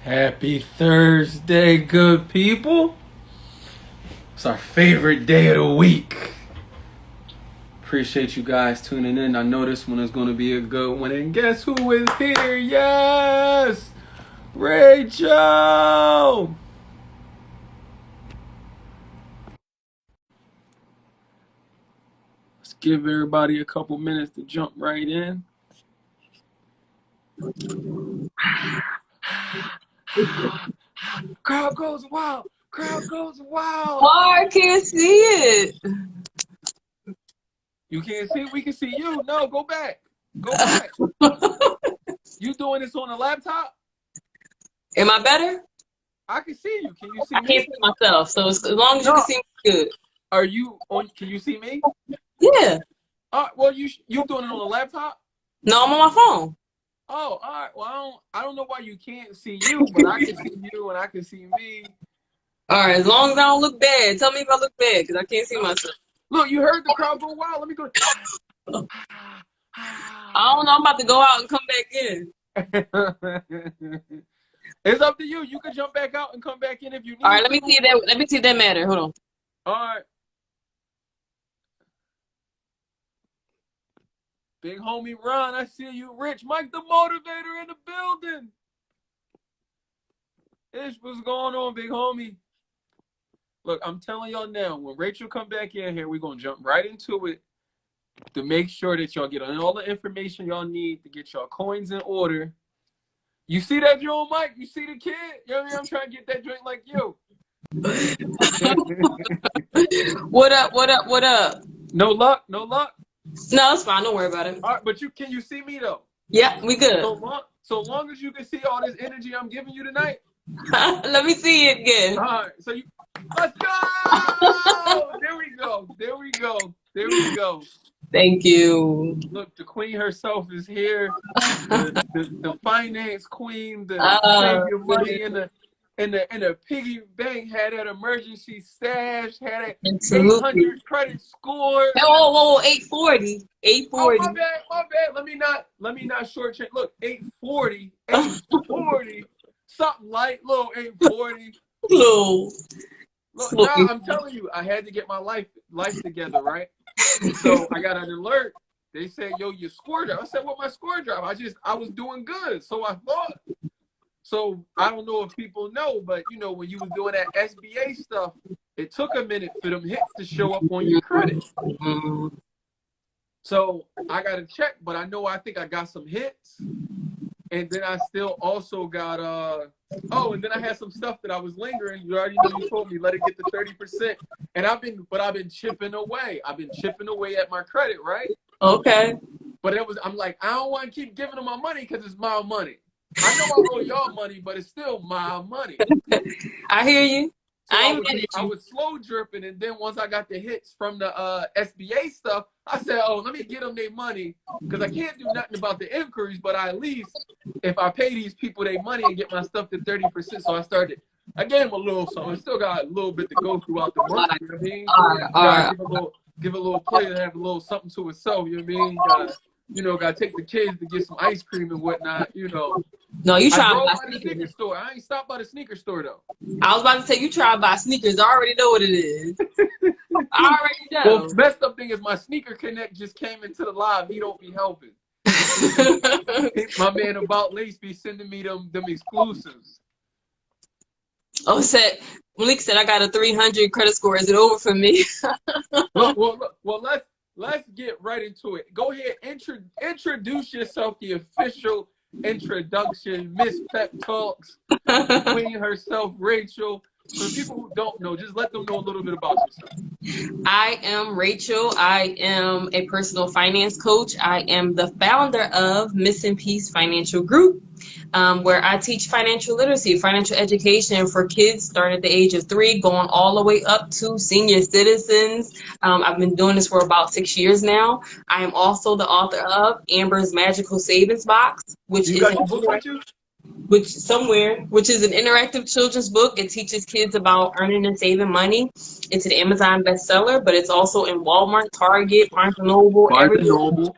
Happy Thursday, good people. It's our favorite day of the week. Appreciate you guys tuning in. I know this one is going to be a good one. And guess who is here? Yes! Rachel! Let's give everybody a couple minutes to jump right in. Crowd goes wild. Crowd goes wild. Oh, I can't see it. You can't see? We can see you. No, go back. Go back. You doing this on a laptop? Am I better? I can see you. Can you see I me? can't see myself, so as long as you can see me, good. Are you on? Can you see me? Yeah. Well, you doing it on a laptop? No, I'm on my phone. Oh, all right. Well, I don't know why you can't see you, but I can see you and I can see me. All right, as long as I don't look bad. Tell me if I look bad, because I can't see myself. Look, you heard the crowd go wild. Let me go. I don't know. I'm about to go out and come back in. It's up to you. You can jump back out and come back in if you need. All right, let me see that. Let me see that matter. Hold on. All right. Big homie Ron, I see you. Rich, Mike the motivator in the building. Ish, what's going on, big homie? Look, I'm telling y'all now, when Rachel come back in here, we're going to jump right into it to make sure that y'all get all the information y'all need to get y'all coins in order. You see that, Joe, Mike? You see the kid? You know what I mean? I'm trying to get that drink like you. What up? What up? What up? No luck? No luck? No, it's fine. Don't worry about it. All right, but can you see me, though? Yeah, we good. So long as you can see all this energy I'm giving you tonight. Let me see it again. All right, so let's go! There we go. There we go. There we go. Thank you. Look, the queen herself is here. The finance queen, the save your money in the piggy bank, had that emergency stash, had that 800 credit score. Whoa, 840. 840. Oh, my bad. Let me not shortchange. Look, 840, something light, little 840. Little. Look, now I'm telling you, I had to get my life together, right? So I got an alert. They said, yo, your score drop. I said, what my score drop? I was doing good. So I thought. So I don't know if people know, but you know, when you was doing that SBA stuff, it took a minute for them hits to show up on your credit. So I got to check, but I think I got some hits. And then I still also got and then I had some stuff that I was lingering. You already know, you told me let it get to 30%. And I've been chipping away. I've been chipping away at my credit, right? Okay. But I'm like, I don't want to keep giving them my money because it's my money. I know I owe y'all money, but it's still my money. I hear you. So I was slow dripping, and then once I got the hits from the SBA stuff, I said, oh, let me get them their money, because I can't do nothing about the inquiries, but at least if I pay these people their money and get my stuff to 30%, so I started, I gave them a little something. I still got a little bit to go throughout the month, you know what I mean? All right. Give a little play to have a little something to itself, you know what I mean? Gotta take the kids to get some ice cream and whatnot, you know. No, you try to buy the sneaker store. I ain't stopped by the sneaker store though. I was about to say you try to buy sneakers. I already know what it is. I already know. Well, the messed up thing is my sneaker connect just came into the live. He don't be helping. My man About Lace be sending me them exclusives. Oh, Malik said I got a 300 credit score. Is it over for me? well, let's get right into it. Go ahead, introduce yourself, the official introduction, Miss Pep Talks, Queen herself, Rachel. For people who don't know, just let them know a little bit about yourself. I am Rachel. I am a personal finance coach. I am the founder of Missing Peace Financial Group, where I teach financial literacy, financial education for kids starting at the age of 3, going all the way up to senior citizens. I've been doing this for about 6 years now. I am also the author of Amber's Magical Savings Box, which is an interactive children's book. It teaches kids about earning and saving money. It's an Amazon bestseller, but it's also in Walmart, Target, Barnes & Noble, every Noble.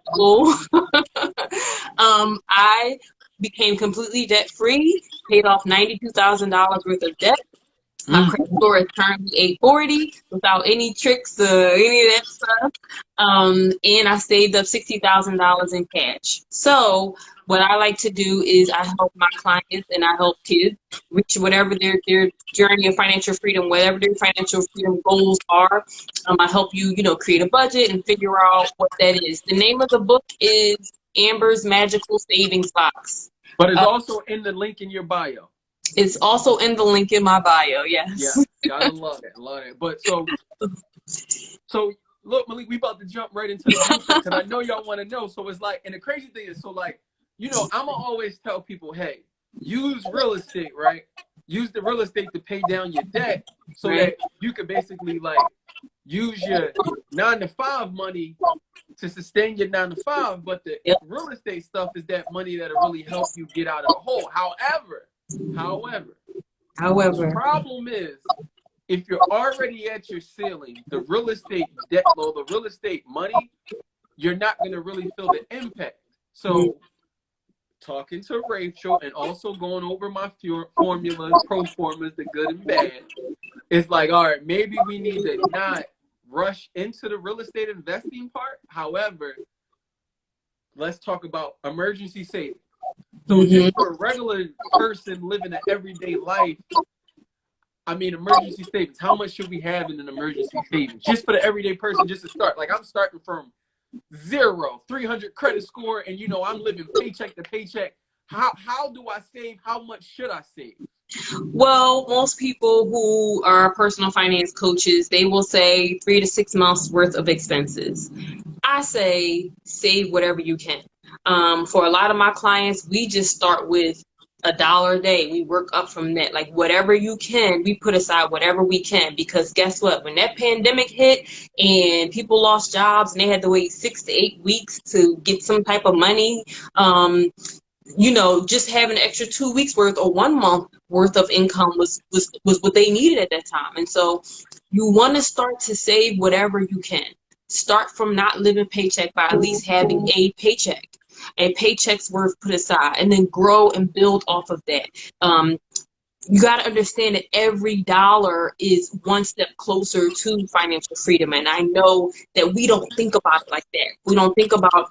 I became completely debt free, paid off $92,000 worth of debt. My credit score is currently 840 without any tricks or any of that stuff. And I saved up $60,000 in cash. So what I like to do is I help my clients and I help kids reach whatever their journey of financial freedom, whatever their financial freedom goals are. I help you, create a budget and figure out what that is. The name of the book is Amber's Magical Savings Box. But it's also in the link in your bio. It's also in the link in my bio, yes. Yeah, I love it. But so look, Malik, we about to jump right into the blueprint because I know y'all want to know. So it's like, and the crazy thing is, I'ma always tell people, hey, use real estate, right? Use the real estate to pay down your debt so that you could basically use your 9-to-5 money to sustain your 9-to-5. But the real estate stuff is that money that'll really help you get out of the hole. However, the problem is, if you're already at your ceiling, the real estate debt load, the real estate money, you're not going to really feel the impact. So talking to Rachel and also going over my formulas, pro formas, the good and bad, it's like, all right, maybe we need to not rush into the real estate investing part. However, let's talk about emergency savings. So just for a regular person living an everyday life, emergency savings, how much should we have in an emergency savings? Just for the everyday person, just to start. Like I'm starting from 0, 300 credit score, and I'm living paycheck to paycheck. How do I save? How much should I save? Well, most people who are personal finance coaches, they will say 3 to 6 months worth of expenses. I say save whatever you can. For a lot of my clients, we just start with $1 a day. We work up from that. Like whatever you can, we put aside whatever we can, because guess what? When that pandemic hit and people lost jobs and they had to wait 6 to 8 weeks to get some type of money, just having an extra 2 weeks worth or 1 month worth of income was what they needed at that time. And so you want to start to save whatever you can. Start from not living paycheck by at least having a paycheck. A paycheck's worth put aside, and then grow and build off of that. You got to understand that every dollar is one step closer to financial freedom. And I know that we don't think about it like that. We don't think about,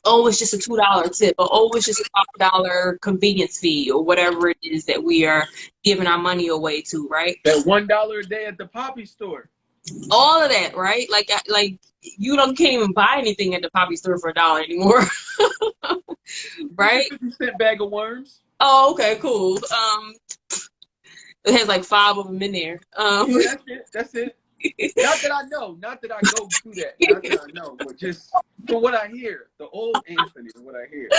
oh, it's just a $2 tip, or oh, it's just a $5 convenience fee, or whatever it is that we are giving our money away to, right? That $1 a day at the poppy store. All of that, right? Like you can't even buy anything at the poppy store for $1 anymore. Right? 50-cent bag of worms. Oh, okay, cool. It has like 5 of them in there. That's it. Not that I know. Not that I go through that. Not that I know. But just from what I hear, the old Anthony, what I hear.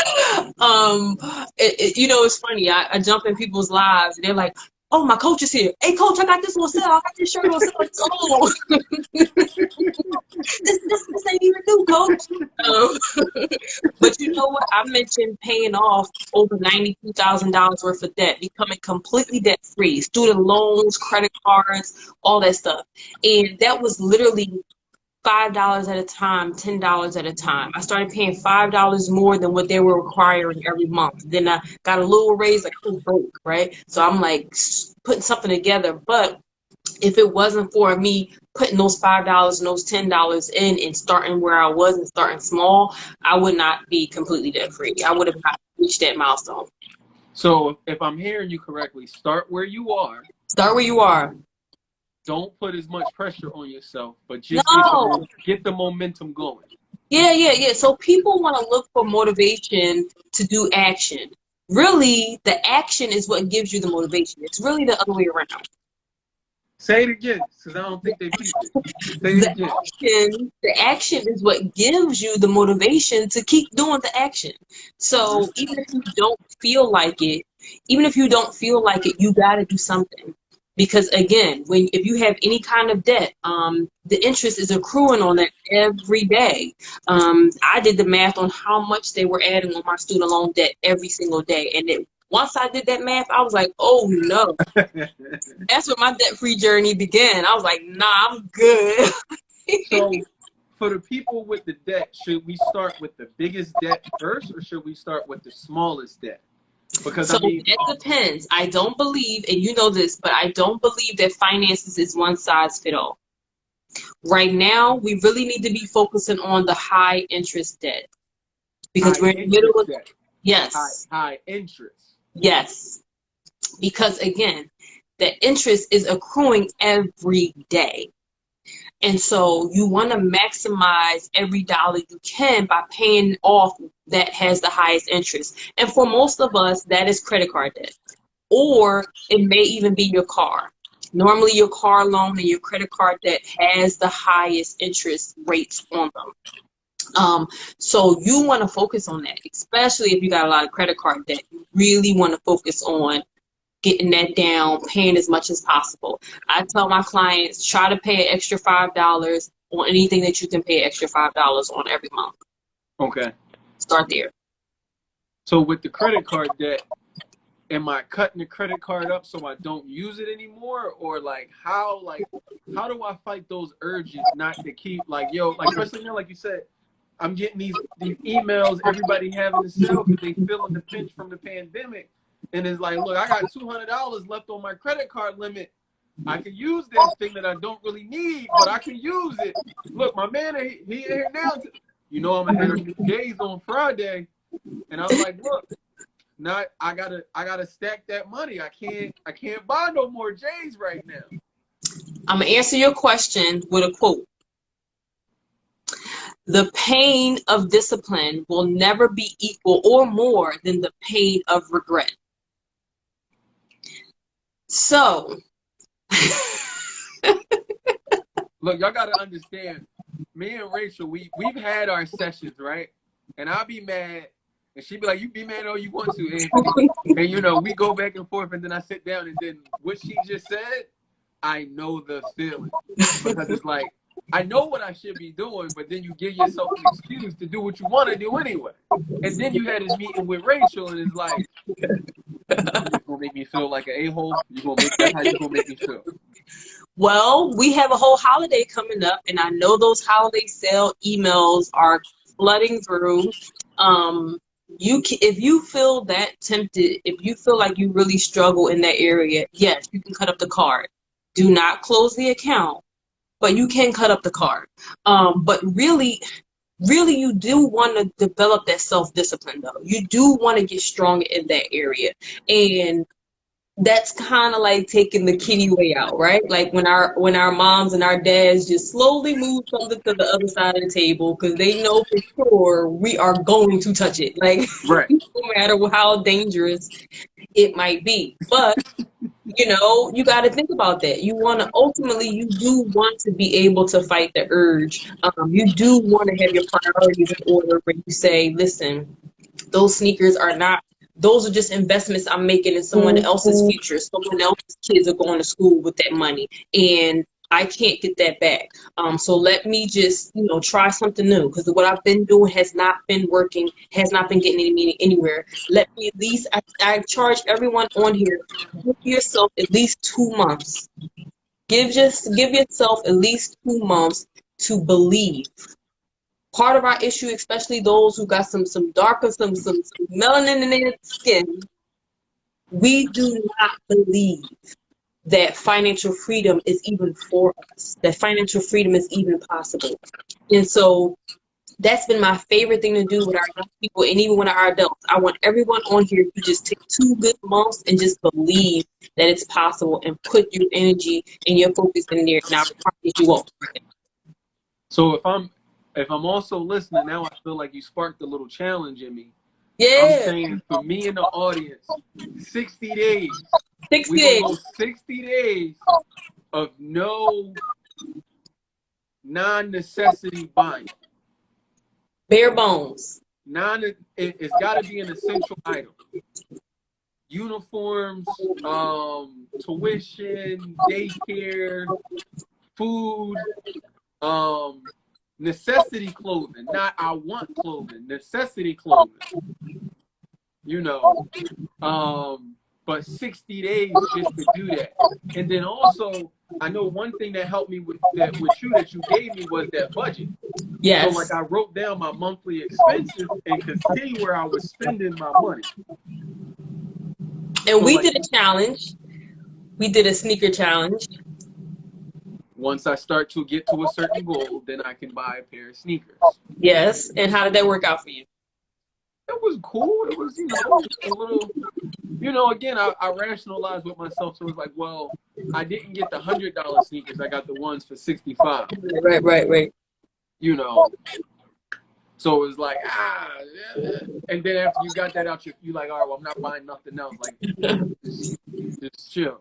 It's funny. I jump in people's lives and they're like, oh, my coach is here. Hey, coach, I got this on sale. I got this shirt on sale. Oh. this ain't even new, coach. But you know what? I mentioned paying off over $92,000 worth of debt, becoming completely debt-free, student loans, credit cards, all that stuff. And that was literally $5 at a time, $10 at a time. I started paying $5 more than what they were requiring every month. Then I got a little raise, like I was broke, right? So I'm like putting something together. But if it wasn't for me putting those $5 and those $10 in and starting where I was and starting small, I would not be completely debt free. I would have not reached that milestone. So if I'm hearing you correctly, start where you are. Start where you are. Don't put as much pressure on yourself, but just get the momentum going. Yeah. So people want to look for motivation to do action. Really, the action is what gives you the motivation. It's really the other way around. Say it again, because I don't think they beat it. Say it again. The action is what gives you the motivation to keep doing the action. So even if you don't feel like it, you got to do something. Because again, if you have any kind of debt, the interest is accruing on that every day. I did the math on how much they were adding on my student loan debt every single day. And once I did that math, I was like, oh no. That's where my debt-free journey began. I was like, nah, I'm good. So for the people with the debt, should we start with the biggest debt first, or should we start with the smallest debt? Because So I mean, it depends. I don't believe, and you know this, but I don't believe that finances is one size fit all. Right now, we really need to be focusing on the high interest debt because high we're in the middle interest of, debt, yes, high interest. yes. Because again, the interest is accruing every day. And so you want to maximize every dollar you can by paying off that has the highest interest. And for most of us, that is credit card debt. Or it may even be your car. Normally your car loan and your credit card debt has the highest interest rates on them. So you want to focus on that, especially if you got a lot of credit card debt. You really want to focus on getting that down, paying as much as possible. I tell my clients, try to pay an extra $5 on anything that you can pay extra $5 on every month. Okay. Start there. So with the credit card debt, am I cutting the credit card up so I don't use it anymore? Or how do I fight those urges not to keep especially now, like you said, I'm getting these emails, everybody having to sell because they feeling the pinch from the pandemic. And it's like, look, I got $200 left on my credit card limit. I can use that thing that I don't really need, but I can use it. Look, my man, he here now. I'm gonna have new J's on Friday, and I was like, look, now I gotta stack that money. I can't buy no more J's right now. I'm gonna answer your question with a quote. The pain of discipline will never be equal or more than the pain of regret. So, look, y'all gotta understand. Me and Rachel, we've had our sessions, right? And I'll be mad, and she'd be like, "You be mad all you want to, Anthony." And we go back and forth, and then I sit down, and then what she just said, I know the feeling because it's like I know what I should be doing, but then you give yourself an excuse to do what you want to do anyway. And then you had this meeting with Rachel, and it's like, you're gonna make me feel like an a-hole. That's how you gonna make me feel. well, we have a whole holiday coming up, and I know those holiday sale emails are flooding through. If you feel that tempted, if you feel like you really struggle in that area, yes, you can cut up the card. Do not close the account, but you can cut up the card. But really, you do want to develop that self-discipline, though. You do want to get stronger in that area. And that's kind of like taking the kitty way out, right? Like when our moms and our dads just slowly move something to the other side of the table because they know for sure we are going to touch it. Like, Right. no matter how dangerous it might be. But you got to think about that. You do want to be able to fight the urge. You do want to have your priorities in order where you say, listen, those sneakers those are just investments I'm making in someone else's future. Someone else's kids are going to school with that money, and I can't get that back. So let me just, try something new, because what I've been doing has not been working, has not been getting any meaning anywhere. Let me at least, I charge everyone on here, give yourself at least 2 months. Give yourself at least 2 months to believe. Part of our issue, especially those who got some darker, some melanin in their skin, we do not believe that financial freedom is even for us, that financial freedom is even possible. And so that's been my favorite thing to do with our young people and even with our adults. I want everyone on here to just take 2 good months and just believe that it's possible and put your energy and your focus in there, and I promise you won't. So if I'm also listening now, I feel like you sparked a little challenge in me. Yeah. I'm saying for me in the audience, 60 days. 60 We're days. going to go 60 days of no non-necessity buying. Bare bones. It's got to be an essential item. Uniforms, tuition, daycare, food, necessity clothing, not I want clothing, necessity clothing. But 60 days just to do that. And then also, I know one thing that helped me with you gave me was that budget. Yes. So like I wrote down my monthly expenses and could see where I was spending my money. And So we like did a challenge. We did a sneaker challenge. once I start to get to a certain goal, then I can buy a pair of sneakers. Yes. And how did that work out for you? It was cool. It was, a little, again, I rationalized with myself. So it was like, well, I didn't get the $100 sneakers. I got the ones for 65. Right. You know, so it was like, yeah. And then after you got that out, you like, all right, well, I'm not buying nothing else. Like, just chill.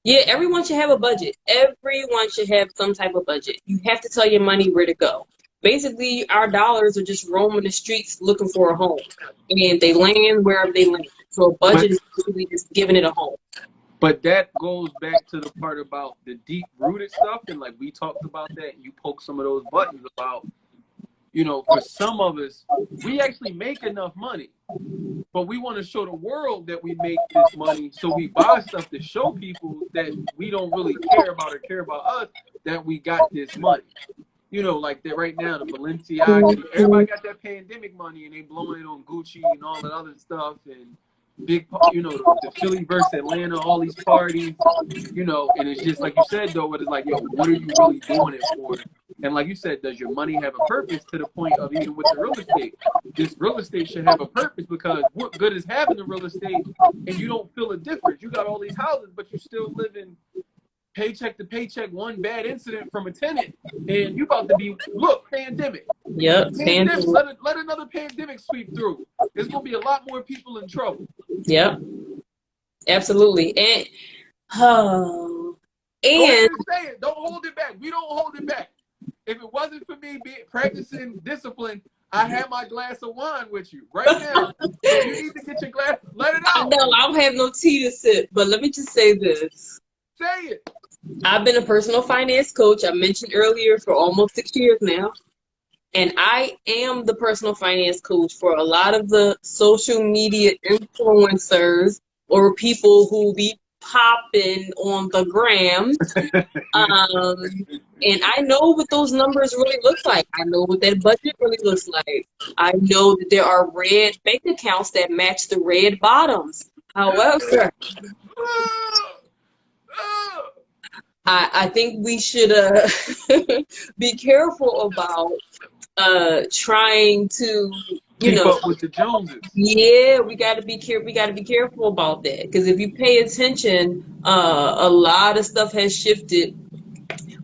Yeah, everyone should have a budget. Everyone should have some type of budget. You have to tell your money where to go. Basically, our dollars are just roaming the streets looking for a home, and they land wherever they land. So a budget But is basically just giving it a home. but that goes back to the part about the deep rooted stuff, and like we talked about that. And you poke some of those buttons about, for some of us, we actually make enough money, but we want to show the world that we make this money. So we buy stuff to show people that we don't really care about or care about us, that we got this money. Like that right now, the Balenciaga, everybody got that pandemic money and they blowing it on Gucci and all that other stuff and the Philly versus Atlanta, all these parties, and it's just like you said though, but it's like, yo, what are you really doing it for? And like you said, does your money have a purpose to the point of even with the real estate? This real estate should have a purpose, because what good is having the real estate and you don't feel a difference? You got all these houses, but you still living paycheck to paycheck, one bad incident from a tenant, and you about to be, pandemic. Yep. Pandemic, let another pandemic sweep through. There's going to be a lot more people in trouble. Yep. Absolutely. And Go ahead and say it. Don't hold it back. We don't hold it back. If it wasn't for me practicing discipline, I have my glass of wine with you right now. So you need to get your glass. Let it out. No, I don't have no tea to sip, but let me just say this. Say it. I've been a personal finance coach, I mentioned earlier, for almost 6 years now. And I am the personal finance coach for a lot of the social media influencers or people who be popping on the gram. And I know what those numbers really look like. I know what that budget really looks like. I know that there are red bank accounts that match the red bottoms. However, I think we should be careful about trying to keep up with the Joneses. Yeah, we got to be careful. We got to be careful about that, because if you pay attention, a lot of stuff has shifted.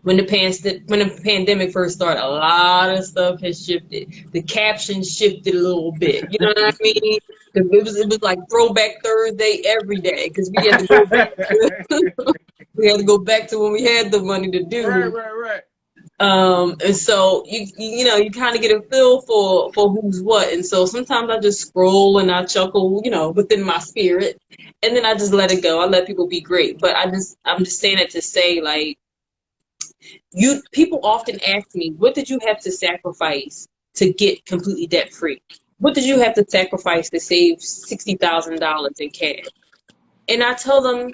When the pandemic first started, a lot of stuff has shifted. The captions shifted a little bit. You know what I mean? It was like Throwback Thursday every day, because we had to go back. We had to go back to when we had the money to do. Right. And so you kind of get a feel for who's what. And so sometimes I just scroll and I chuckle, within my spirit, and then I just let it go. I let people be great. But I'm just saying it to say, like, people often ask me, what did you have to sacrifice to get completely debt free? What did you have to sacrifice to save $60,000 in cash? And I tell them,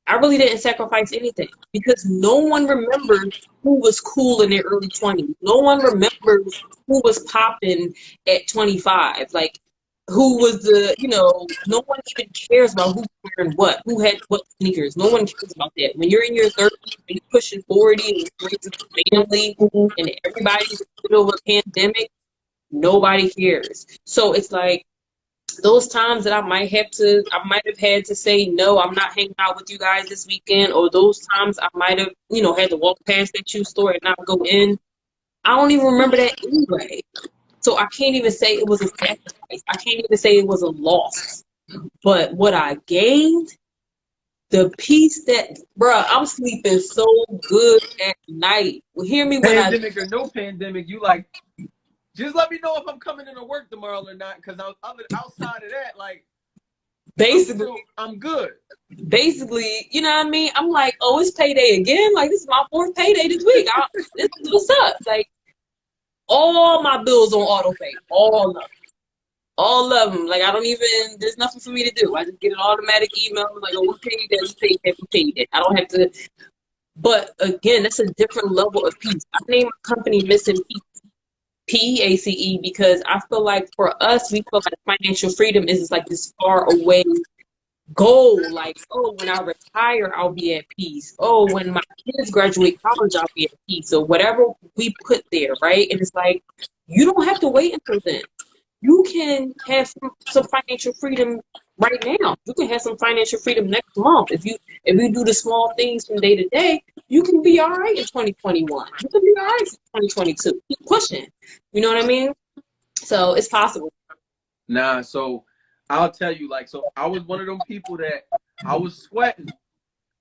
I really didn't sacrifice anything, because no one remembers who was cool in their early 20s. No one remembers who was popping at 25. Like, who was no one even cares about who's wearing what, who had what sneakers. No one cares about that. When you're in your 30s, when you're pushing 40 and you're raising a family and everybody's in the middle of a pandemic, nobody cares. So it's like, those times that I might have had to say, no, I'm not hanging out with you guys this weekend, or those times I might have, had to walk past that shoe store and not go in. I don't even remember that anyway. So I can't even say it was a sacrifice. I can't even say it was a loss. But what I gained, the peace that, bruh, I'm sleeping so good at night. Well, hear me when pandemic or no pandemic, you like, just let me know if I'm coming into work tomorrow or not, because outside of that, like, basically, I'm good. Basically, you know what I mean? I'm like, oh, it's payday again. Like, this is my 4th payday this week. This is what's up. Like, all my bills on auto pay. All of them. Like, there's nothing for me to do. I just get an automatic email. Like, oh, we paid that, we paid that. I don't have to. But again, that's a different level of peace. I named my company Missing Peace. PACE, because I feel like for us, we feel like financial freedom is like this far away goal, like, oh, when I retire, I'll be at peace. Oh, when my kids graduate college, I'll be at peace. So whatever we put there, right? And it's like, you don't have to wait until then. You can have some financial freedom right now. You can have some financial freedom next month. If you do the small things from day to day, you can be all right in 2021. You can be all right in 2022. Keep pushing. You know what I mean? So it's possible. Nah, so I'll tell you, like, so I was one of them people that I was sweating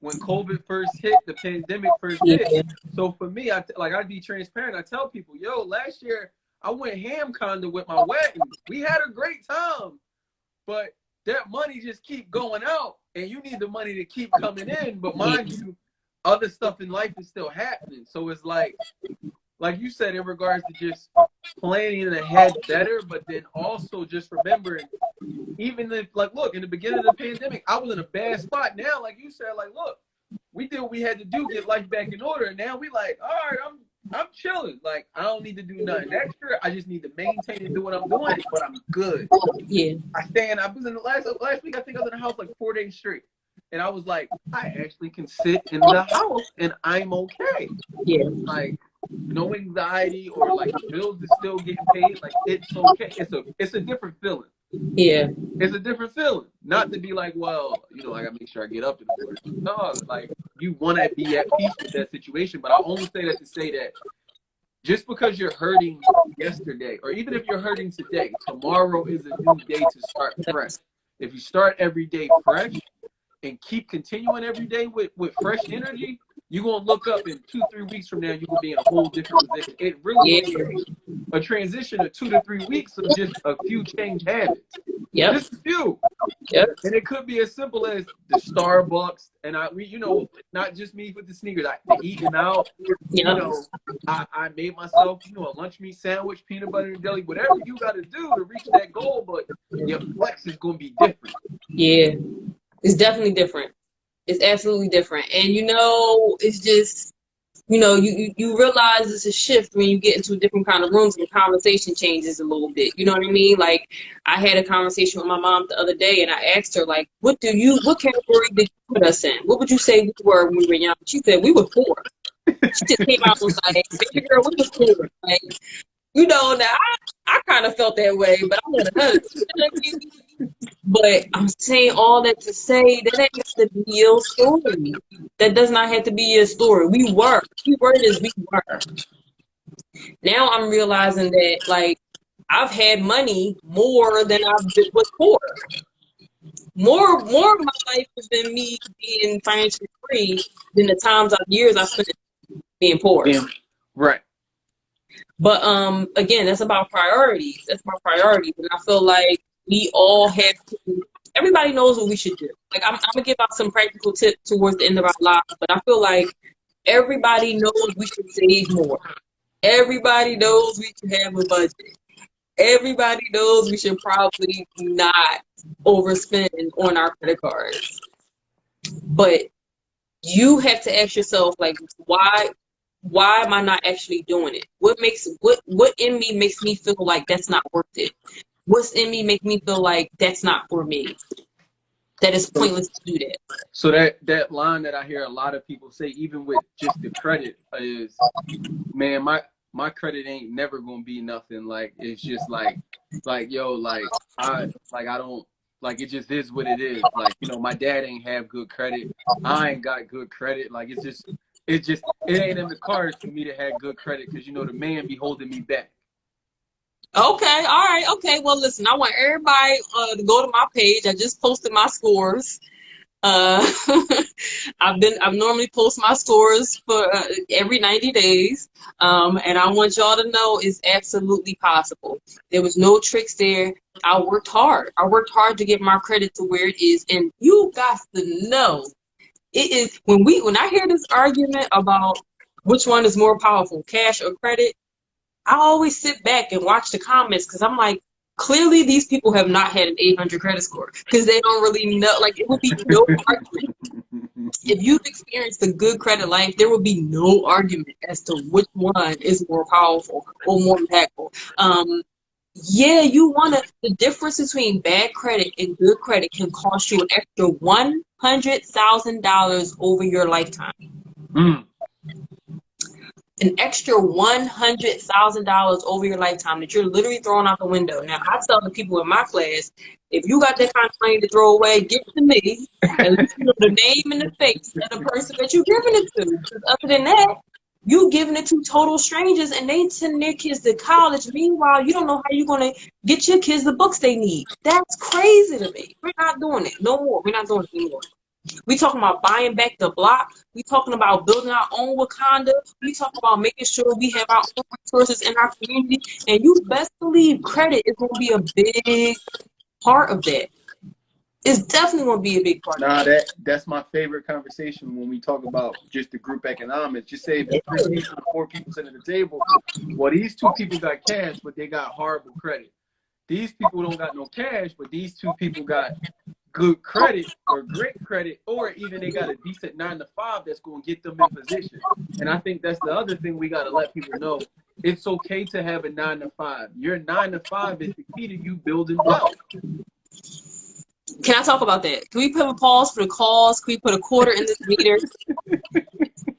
when COVID first hit, the pandemic first hit. Yeah. So for me, I'd be transparent. I tell people, yo, last year I went ham kinda with my wedding. We had a great time, but that money just keep going out, and you need the money to keep coming in. But mind you, other stuff in life is still happening. So it's like you said, in regards to just planning ahead better, but then also just remembering, even if, like, look, in the beginning of the pandemic, I was in a bad spot. Now, like you said, like, look, we did what we had to do, get life back in order. And now we like, all right, I'm chilling. Like, I don't need to do nothing extra. I just need to maintain and do what I'm doing, but I'm good. Yeah. I was in the last week, I think I was in the house like 4 days straight. And I was like, I actually can sit in the house and I'm okay. Yeah. Like, no anxiety, or like the bills is still getting paid. Like, it's okay. It's a different feeling. Yeah. It's a different feeling. Not to be like, well, I gotta make sure I get up in the morning. No, like, you want to be at peace with that situation. But I only say that to say that just because you're hurting yesterday, or even if you're hurting today, tomorrow is a new day to start fresh. If you start every day fresh and keep continuing every day with fresh energy, you're going to look up in 2-3 weeks from now, you will be in a whole different position. It really will take a transition of 2 to 3 weeks of just a few change habits. Yep. Just a few. Yep. And it could be as simple as the Starbucks, and not just me with the sneakers, the eating out. Yep. I made myself, a lunch meat sandwich, peanut butter and jelly, whatever you got to do to reach that goal, but your flex is going to be different. Yeah. It's definitely different. It's absolutely different. And it's just, you realize it's a shift when you get into different kind of rooms and the conversation changes a little bit. You know what I mean? Like, I had a conversation with my mom the other day, and I asked her, like, what category did you put us in? What would you say we were when we were young? She said we were poor. She just came out and was like, baby girl, we was poor. Like, now I kind of felt that way, but I'm gonna know. But I'm saying all that to say that ain't have to be your story. That does not have to be your story. We were. Key word is we were. Now I'm realizing that, like, I've had money more than I was poor. More of my life has been me being financially free than the years I spent being poor. Yeah. Right. But again, that's about priorities. That's my priorities. And I feel like we all have to, everybody knows what we should do. Like, I'm gonna give out some practical tips towards the end of our lives, but I feel like everybody knows we should save more. Everybody knows we should have a budget. Everybody knows we should probably not overspend on our credit cards. But you have to ask yourself, like, why am I not actually doing it? What in me makes me feel like that's not worth it? What's in me make me feel like that's not for me? That it's pointless to do that. So that line that I hear a lot of people say, even with just the credit, is, man, my credit ain't never gonna be nothing. Like, it's just like yo, like I don't, like, it just is what it is. Like, my dad ain't have good credit. I ain't got good credit. Like, it ain't in the cards for me to have good credit, because the man be holding me back. Okay, all right, okay. Well, listen, I want everybody to go to my page. I just posted my scores. I've normally post my scores for every 90 days. And I want y'all to know it's absolutely possible. There was no tricks there. I worked hard. I worked hard to get my credit to where it is. And you got to know, it is when I hear this argument about which one is more powerful, cash or credit, I always sit back and watch the comments, because I'm like, clearly these people have not had an 800 credit score, because they don't really know. Like, it would be no argument. If you've experienced a good credit life, there will be no argument as to which one is more powerful or more impactful. Yeah, you wanna. The difference between bad credit and good credit can cost you an extra $100,000 over your lifetime. Mm. An extra $100,000 over your lifetime that you're literally throwing out the window. Now, I tell the people in my class, if you got that kind of money to throw away, give it to me. At least you know the name and the face of the person that you're giving it to. Because other than that, you giving it to total strangers and they sending their kids to college. Meanwhile, you don't know how you're going to get your kids the books they need. That's crazy to me. We're not doing it no more. We're not doing it anymore. We talking about buying back the block. We talking about building our own Wakanda. We talking about making sure we have our own resources in our community. And you best believe credit is going to be a big part of that. It's definitely going to be a big part of that. That's my favorite conversation when we talk about just the group economics. Just say the 3 people, 4 people sitting at the table. Well, these 2 people got cash, but they got horrible credit. These people don't got no cash, but these 2 people got good credit or great credit, or even they got a decent 9 to 5 that's going to get them in position. And I think that's the other thing we got to let people know. It's okay to have a 9 to 5. Your 9 to 5 is the key to you building wealth. Can I talk about that? Can we put a pause for the calls? Can we put a quarter in this meter?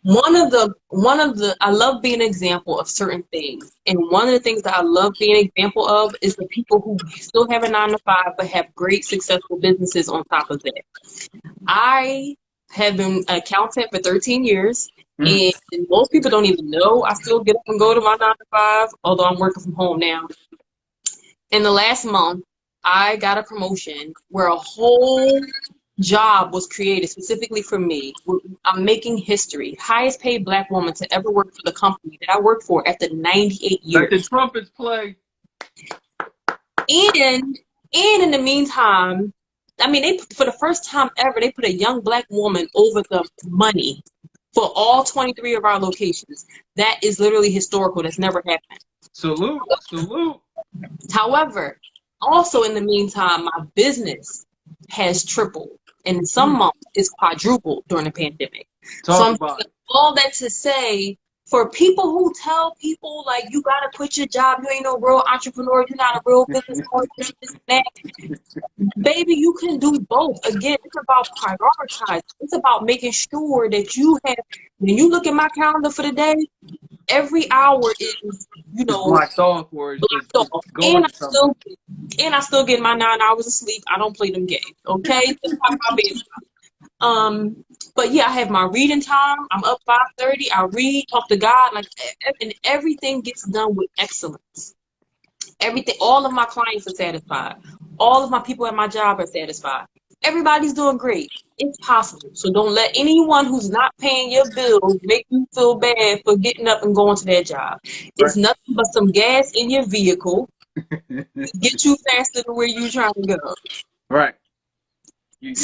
One of the I love being an example of certain things. And one of the things that I love being an example of is the people who still have a 9 to 5 but have great successful businesses on top of that. I have been an accountant for 13 years. And most people don't even know I still get up and go to my 9 to 5, although I'm working from home now. In the last month, I got a promotion where a whole job was created specifically for me. I'm making history. Highest paid Black woman to ever work for the company that I worked for after 98 years. Like the trumpets play. And in the meantime, I mean, for the first time ever, they put a young Black woman over the money for all 23 of our locations. That is literally historical. That's never happened. Salute. However, also in the meantime, my business has tripled. And in some months, it's quadrupled during the pandemic. Talk about it. All that to say, for people who tell people, like, you got to quit your job, you ain't no real entrepreneur, you're not a real business owner, baby, you can do both. Again, it's about prioritizing. It's about making sure that you have, when you look at my calendar for the day, every hour is, blocked off or it's going to something. And I still get my 9 hours of sleep. I don't play them games, okay? But yeah, I have my reading time. I'm up 5:30. I read, talk to God, and everything gets done with excellence. Everything, all of my clients are satisfied. All of my people at my job are satisfied. Everybody's doing great. It's possible. So don't let anyone who's not paying your bills make you feel bad for getting up and going to their job. It's nothing but some gas in your vehicle to get you faster to where you're trying to go. Right. You use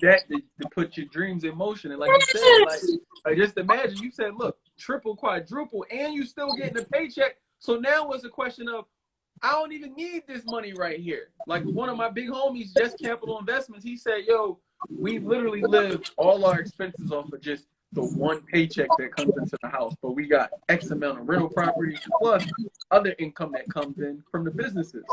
that to put your dreams in motion. And like you said, like just imagine you said, look, triple, quadruple, and you still getting a paycheck. So now it's a question of, I don't even need this money right here. Like one of my big homies, Just Capital Investments, he said, yo, we literally live all our expenses off of just the one paycheck that comes into the house. But we got X amount of rental properties plus other income that comes in from the businesses.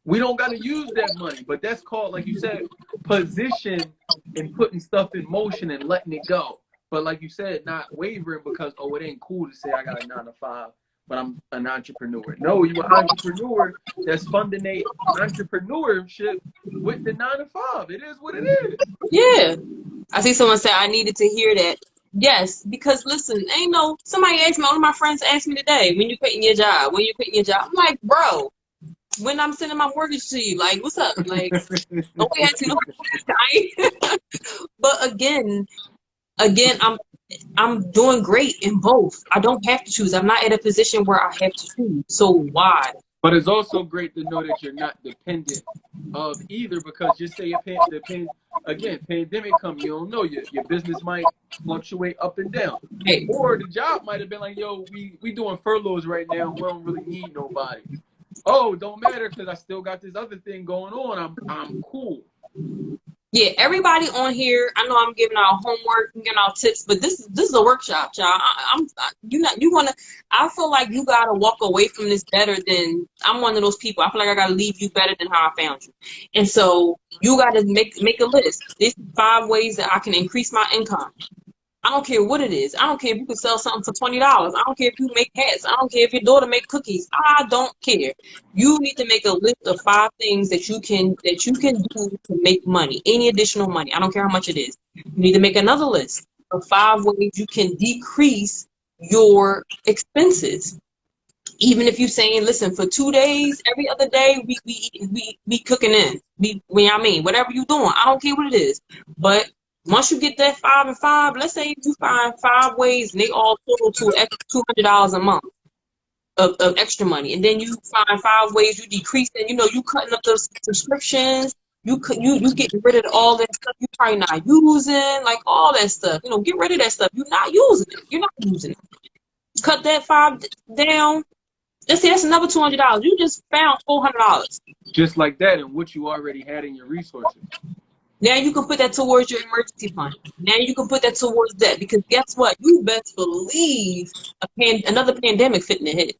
We don't got to use that money, but that's called, like you said, position and putting stuff in motion and letting it go. But like you said, not wavering because, oh, it ain't cool to say I got a 9 to 5. But I'm an entrepreneur. No, you're an entrepreneur that's funding a entrepreneurship with the 9 to 5. It is what it is. Yeah. I see someone say I needed to hear that. Yes, because listen, somebody asked me, one of my friends asked me today, when you quitting your job? When you quitting your job? I'm like, bro, when I'm sending my mortgage to you, like, what's up? Like, don't we have to But again, I'm doing great in both. I don't have to choose. I'm not in a position where I have to choose. So why? But it's also great to know that you're not dependent of either, because just say pandemic come, you don't know, your business might fluctuate up and down. Hey. Or the job might have been like, yo, we doing furloughs right now. We don't really need nobody. Oh, don't matter because I still got this other thing going on. I'm cool. Yeah, everybody on here. I know I'm giving out homework, I'm giving out tips, but this is a workshop, y'all. You not you wanna. I feel like you gotta walk away from this better than I'm one of those people. I feel like I gotta leave you better than how I found you, and so you gotta make a list. This is 5 ways that I can increase my income. I don't care what it is. I don't care if you can sell something for $20. I don't care if you make hats. I don't care if your daughter make cookies. I don't care. You need to make a list of 5 things that you can do to make money, any additional money. I don't care how much it is. You need to make another list of 5 ways you can decrease your expenses. Even if you're saying, listen, for 2 days, every other day, we cooking in. I mean, whatever you doing, I don't care what it is. But once you get that 5 and 5, let's say you find 5 ways and they all total to $200 a month of extra money, and then you find 5 ways you decrease, and you cutting up those subscriptions. You getting rid of all that stuff you probably not using, like all that stuff. Get rid of that stuff. You're not using it. You're not using it. Cut that 5 down. Let's say that's another $200. You just found $400. Just like that, and what you already had in your resources. Now you can put that towards your emergency fund. Now you can put that towards that, because guess what? You best believe another pandemic fitting to hit.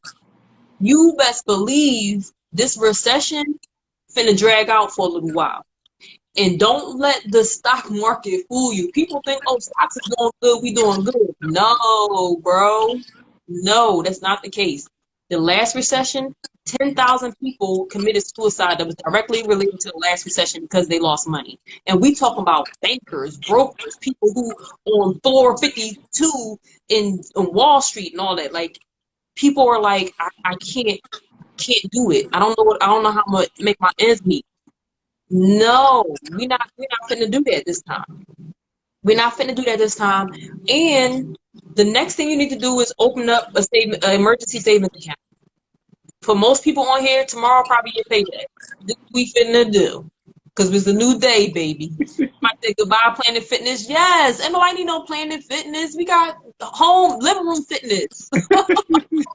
You best believe this recession finna drag out for a little while. And don't let the stock market fool you. People think, oh, stocks is doing good, we doing good. No, bro. No, that's not the case. The last recession, 10,000 people committed suicide that was directly related to the last recession because they lost money. And we talking about bankers, brokers, people who on floor 52 in Wall Street and all that. Like, people are like, I can't do it. I don't know how much make my ends meet. No, we're not finna do that this time. We're not finna do that this time. And the next thing you need to do is open up an emergency savings account. For most people on here, tomorrow probably your payday. This we finna do. Because it's a new day, baby. Might say goodbye, Planet Fitness. Yes, and nobody need no Planet Fitness. We got home, living room fitness.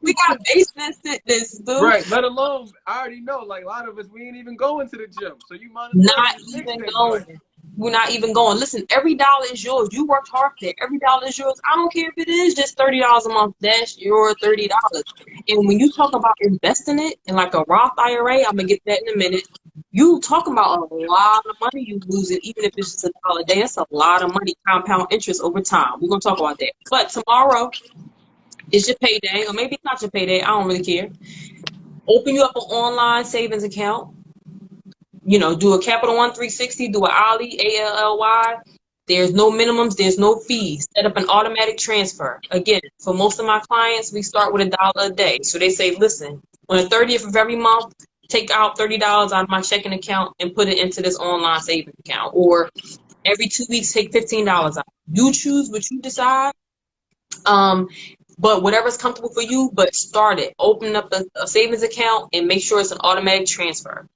We got basement fitness, dude. Right, let alone, I already know, like a lot of us, we ain't even going to the gym. So you might as well Not just even mix that going. joint. We're not even going. Listen, every dollar is yours. You worked hard for that. Every dollar is yours. I don't care if it is just $30 a month. That's your $30. And when you talk about investing it in like a Roth IRA, I'm gonna get that in a minute. You talking about a lot of money you losing, even if it's just $1 a day. That's a lot of money, compound interest over time. We're gonna talk about that. But tomorrow is your payday, or maybe it's not your payday. I don't really care. Open you up an online savings account. Do a Capital One 360, do an Ollie, ALLY. There's no minimums, there's no fees. Set up an automatic transfer. Again, for most of my clients, we start with $1 a day. So they say, listen, on the 30th of every month, take out $30 out of my checking account and put it into this online savings account. Or every 2 weeks, take $15 out. You choose what you decide. But whatever's comfortable for you, but start it. Open up a savings account and make sure it's an automatic transfer.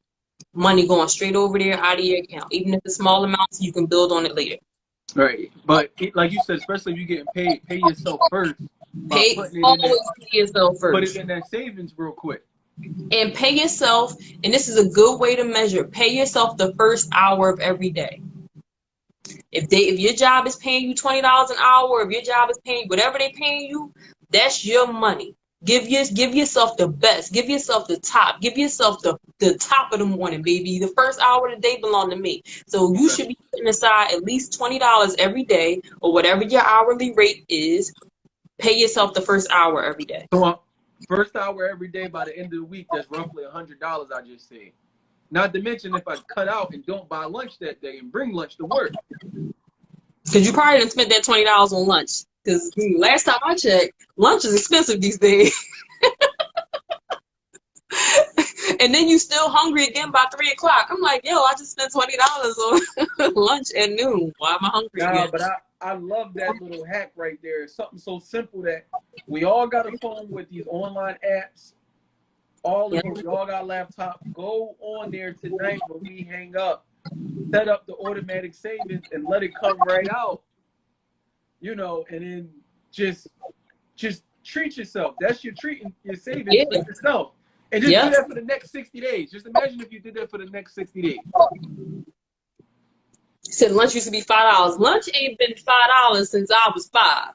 Money going straight over there out of your account. Even if it's small amounts, you can build on it later. Right, but like you said, especially if you're getting paid, pay yourself first by putting it in Always that, pay yourself put it first. in that savings real quick. And pay yourself, and this is a good way to measure, pay yourself the first hour of every day. If your job is paying you $20 an hour, or if your job is paying whatever they paying you, that's your money. Give yourself the best. Give yourself the top. Give yourself the top of the morning, baby. The first hour of the day belong to me. So you should be putting aside at least $20 every day, or whatever your hourly rate is. Pay yourself the first hour every day. So first hour every day, by the end of the week, that's roughly $100 I just saved. Not to mention if I cut out and don't buy lunch that day and bring lunch to work. Because you probably didn't spend that $20 on lunch. Because last time I checked, lunch is expensive these days. And then you still hungry again by 3 o'clock. I'm like, yo, I just spent $20 on lunch at noon. Why am I hungry again? But I love that little hack right there. It's something so simple that we all got a phone with these online apps. All of you, we all got a laptop. Go on there tonight when we hang up. Set up the automatic savings and let it come right out. And then just treat yourself. That's your treating your savings for yourself. And just do that for the next 60 days. Just imagine if you did that for the next 60 days. Said lunch used to be $5. Lunch ain't been $5 since I was 5.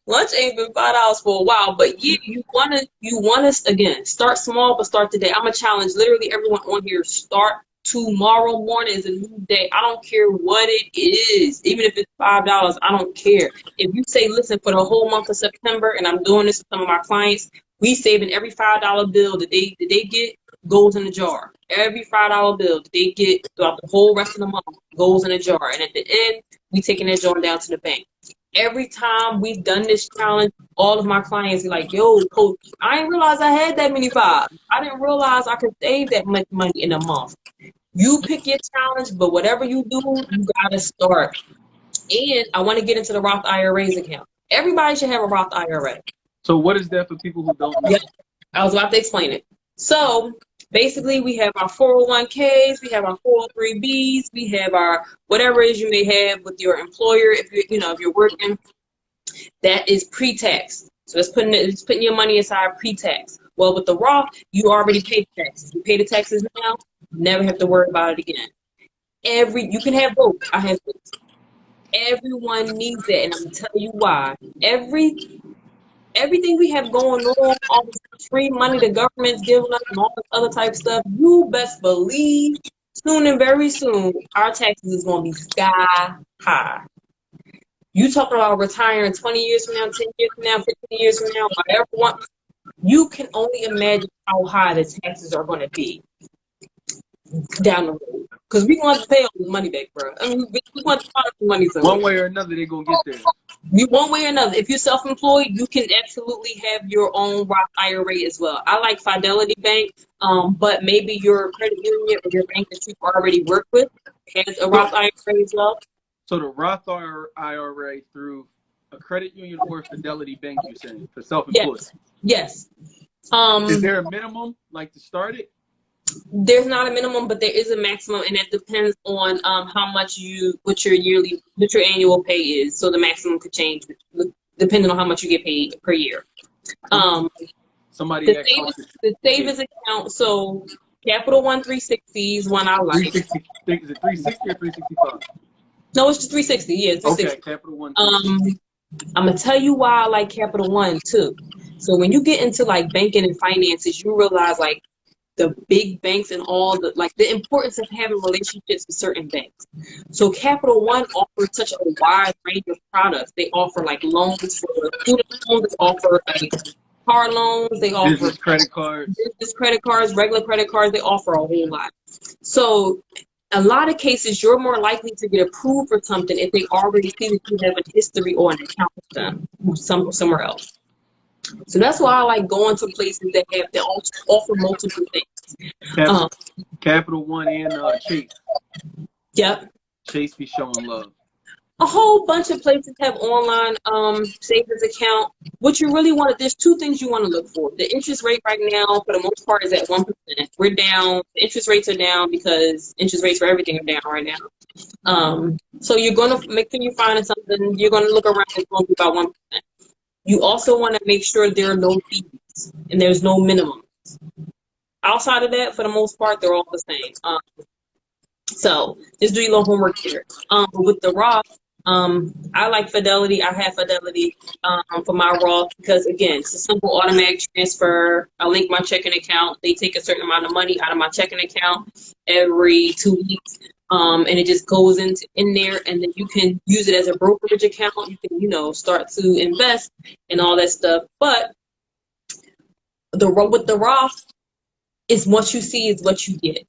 Lunch ain't been $5 for a while, but yeah, you wanna again start small, but start today. I'm gonna challenge literally everyone on here. Start tomorrow morning is a new day. I don't care what it is, even if it's $5. I don't care. If you say, listen, for the whole month of September, and I'm doing this with some of my clients, we saving every $5 bill that they get goes in a jar. Every $5 bill that they get throughout the whole rest of the month goes in a jar, and at the end, we taking that jar down to the bank. Every time we've done this challenge, all of my clients are like, yo, coach, I didn't realize I had that many fives. I didn't realize I could save that much money in a month. You pick your challenge, but whatever you do, you gotta start. And I want to get into the Roth IRAs account. Everybody should have a Roth IRA. So what is that for people who don't know? Yep. I was about to explain it. So basically, we have our 401ks, we have our 403bs, we have our whatever it is you may have with your employer. If you're working, that is pre-tax. So it's putting your money aside pre-tax. Well, with the Roth, you already pay the taxes. You pay the taxes now, never have to worry about it again. You can have both. I have both. Everyone needs that, and I'm gonna tell you why. Everything we have going on, all this free money the government's giving us and all this other type of stuff, you best believe soon and very soon, our taxes is going to be sky high. You talking about retiring 20 years from now, 10 years from now, 15 years from now, whatever one, you can only imagine how high the taxes are going to be down the road. Because we want to pay all the money back, bro. I mean, we want to find the money somewhere. One way or another, they're going to get there. One way or another. If you're self-employed, you can absolutely have your own Roth IRA as well. I like Fidelity Bank, but maybe your credit union or your bank that you already work with has a Roth IRA as well. So the Roth IRA through a credit union or Fidelity Bank, you're saying, for self-employed? Yes. Is there a minimum, like, to start it? There's not a minimum, but there is a maximum, and it depends on how much what your annual pay is. So the maximum could change depending on how much you get paid per year. The savings account. So Capital One 360 is one I like. 360, is it 360 or 365? No, it's just 360. Yeah, 360. Okay, Capital One. I'm gonna tell you why I like Capital One too. So when you get into like banking and finances, you realize like the big banks and all the importance of having relationships with certain banks. So Capital One offers such a wide range of products. They offer like loans for student loans, they offer like car loans, they offer business credit cards, regular credit cards, they offer a whole lot. So a lot of cases you're more likely to get approved for something if they already see that you have a history or an account with them somewhere else. So that's why I like going to places that offer multiple things. Capital One and Chase. Yep. Chase be showing love. A whole bunch of places have online savings account. What you really want there's two things you want to look for. The interest rate right now, for the most part, is at 1%. We're down. The interest rates are down because interest rates for everything are down right now. So you're going to make sure you're finding something. You're going to look around. It's going to be about 1%. You also want to make sure there are no fees and there's no minimums. Outside of that, for the most part, they're all the same. So just do your little homework here. With the Roth, I like Fidelity. I have Fidelity for my Roth because, again, it's a simple automatic transfer. I link my checking account. They take a certain amount of money out of my checking account every 2 weeks. And it just goes in there, and then you can use it as a brokerage account. You can, start to invest and all that stuff. But with the Roth, is what you see is what you get.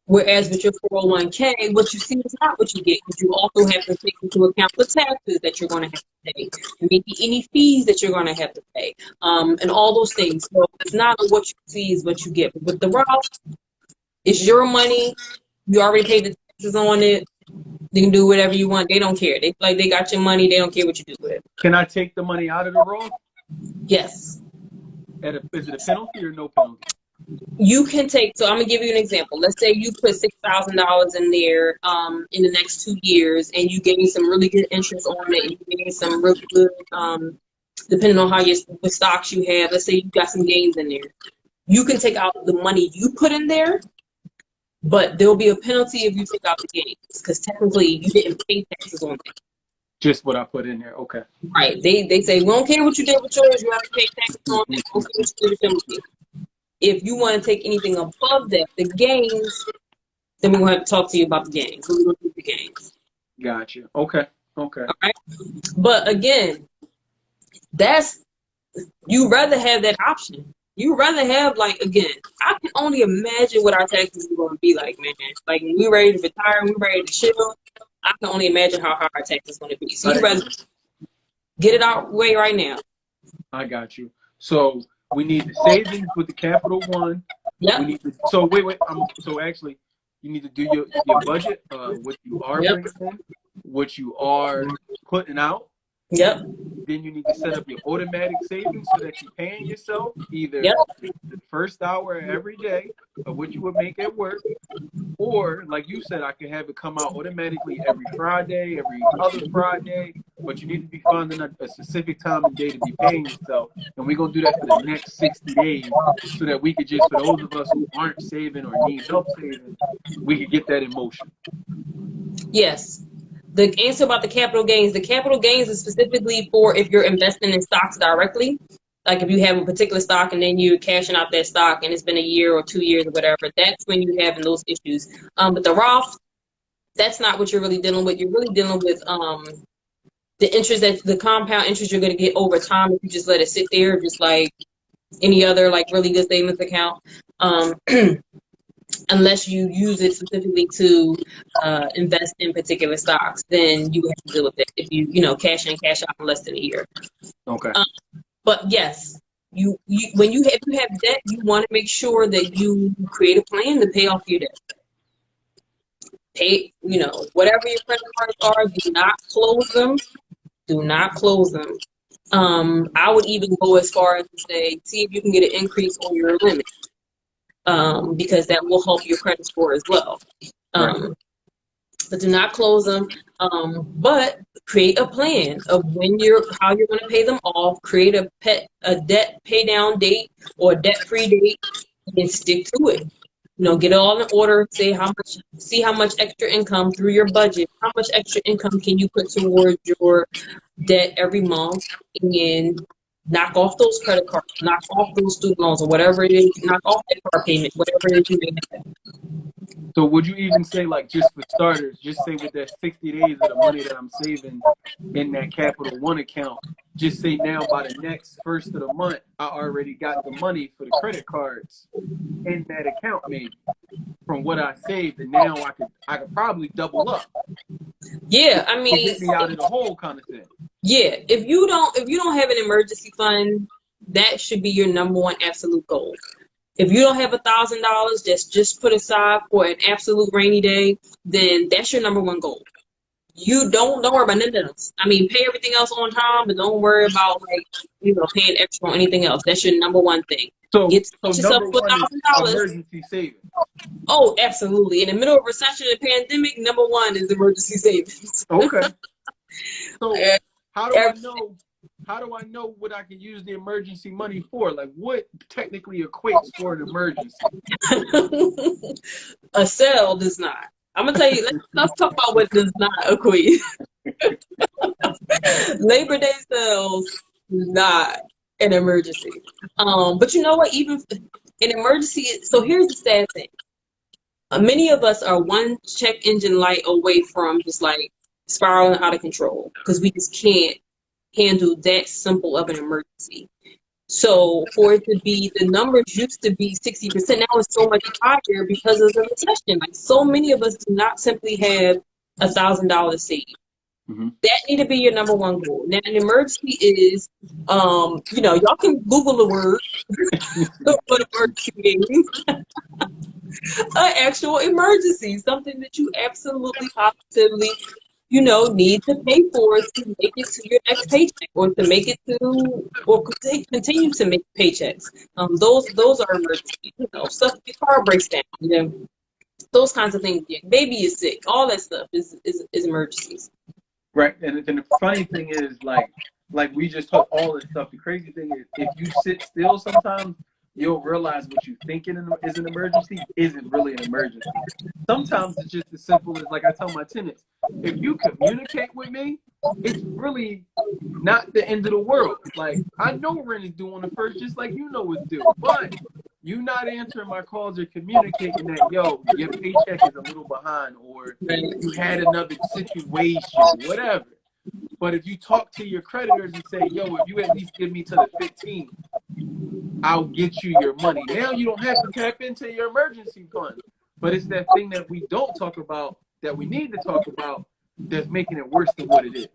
Whereas with your 401k, what you see is not what you get, because you also have to take into account the taxes that you're going to have to pay, and maybe any fees that you're going to have to pay, and all those things. So it's not what you see is what you get. But with the Roth, it's your money. You already paid the taxes on it. You can do whatever you want. They don't care. They got your money. They don't care what you do with it. Can I take the money out of the Roth? Yes. Is it a penalty or no penalty? You can take, so I'm going to give you an example. Let's say you put $6,000 in there in the next 2 years, and you gain some really good interest on it, and you gain some really good, depending on what stocks you have. Let's say you got some gains in there. You can take out the money you put in there but there'll be a penalty if you take out the gains, because technically you didn't pay taxes on it. Just what I put in there. Okay. Right. They say, we don't care what you did with yours, you have to pay taxes on it. We don't care what you did with penalty. If you want to take anything above that, the gains, then we're going to have to talk to you about the gains. So we're going to do the gains. Gotcha. Okay. Okay. All right. But again, you rather have that option. You rather have, like, again, I can only imagine what our taxes are going to be like, man. Like, when we're ready to retire, we're ready to chill, I can only imagine how hard our taxes are going to be. So you rather get it out way right now. I got you. So we need the savings with the Capital One. Yep. We need so wait. So actually, you need to do your budget, what you are bringing in, what you are putting out. Yep. Then you need to set up your automatic savings so that you're paying yourself either the first hour every day of what you would make at work, or like you said, I can have it come out automatically every Friday, every other Friday. But you need to be finding a specific time and day to be paying yourself, and we're gonna do that for the next 60 days, so that we could just, for those of us who aren't saving or need help saving, we could get that in motion. Yes. The answer about the capital gains is specifically for if you're investing in stocks directly. Like if you have a particular stock and then you're cashing out that stock and it's been a year or 2 years or whatever, that's when you're having those issues. But the Roth, that's not what you're really dealing with. You're really dealing with the interest, that the compound interest you're going to get over time if you just let it sit there, just like any other like really good savings account. Unless you use it specifically to invest in particular stocks, then you have to deal with it if you cash in, cash out in less than a year. Okay. But yes, if you have debt, you want to make sure that you create a plan to pay off your debt. Pay, whatever your credit cards are, do not close them. Do not close them. I would even go as far as to say, see if you can get an increase on your limit. Because that will help your credit score as well. But do not close them. But create a plan of how you're going to pay them off. Create a debt pay down date or debt free date, and stick to it. Get it all in order. See how much extra income through your budget. How much extra income can you put towards your debt every month, and knock off those credit cards, knock off those student loans, or whatever it is, knock off that car payment, whatever it is you may have. So would you even say, like, just for starters, just say with that 60 days of the money that I'm saving in that Capital One account, just say now by the next first of the month, I already got the money for the credit cards in that account, maybe from what I saved, and now I could probably double up. Yeah, I mean, get me out of the hole, kind of thing. Yeah, if you don't have an emergency fund, that should be your number one absolute goal. If you don't have $1,000 that's just put aside for an absolute rainy day, then that's your number one goal. You don't worry about none of this. I mean, pay everything else on time, but don't worry about paying extra on anything else. That's your number one thing. So get yourself $1,000. Emergency savings. Oh, absolutely. In the middle of recession and pandemic, number one is emergency savings. Okay. So how do I know what I can use the emergency money for? Like, what technically equates for an emergency? A sale does not. I'm gonna tell you. Let's talk about what does not equate. Labor Day sales, not an emergency. But you know what? Even an emergency. So here's the sad thing. Many of us are one check engine light away from just like spiraling out of control because we just can't handle that simple of an emergency. So for it to be, the numbers used to be 60%, now it's so much higher because of the recession. Like, so many of us do not simply have $1,000 saved. Mm-hmm. That need to be your number one goal. Now, an emergency is, y'all can Google the word, what emergency means. An actual emergency, something that you absolutely positively need to pay for to make it to your next paycheck, or to make it to, or continue to make paychecks. Those are emergencies. Stuff, your car breaks down. Those kinds of things. Your baby is sick. All that stuff is emergencies. Right, and the funny thing is, like we just talked all this stuff. The crazy thing is, if you sit still, sometimes you'll realize what you think is an emergency isn't really an emergency. Sometimes it's just as simple as, like I tell my tenants, if you communicate with me, it's really not the end of the world. Like, I know rent is due on the first, just like you know it's due. But you not answering my calls or communicating that, yo, your paycheck is a little behind, or you had another situation, whatever. But if you talk to your creditors and say, yo, if you at least give me to the 15th, I'll get you your money. Now you don't have to tap into your emergency fund. But it's that thing that we don't talk about, that we need to talk about, that's making it worse than what it is.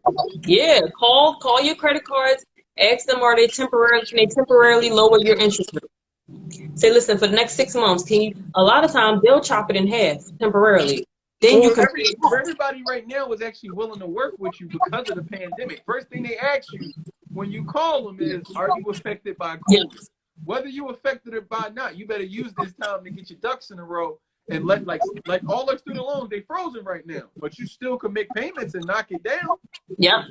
Yeah, call your credit cards, ask them, can they temporarily lower your interest rate? Say, listen, for the next 6 months, a lot of times they'll chop it in half temporarily. Then you can everybody right now is actually willing to work with you because of the pandemic. First thing they ask you when you call them is, are you affected by COVID? Yeah. Whether you affected it by not, you better use this time to get your ducks in a row and let like all our student loans, they frozen right now, but you still can make payments and knock it down. Yep.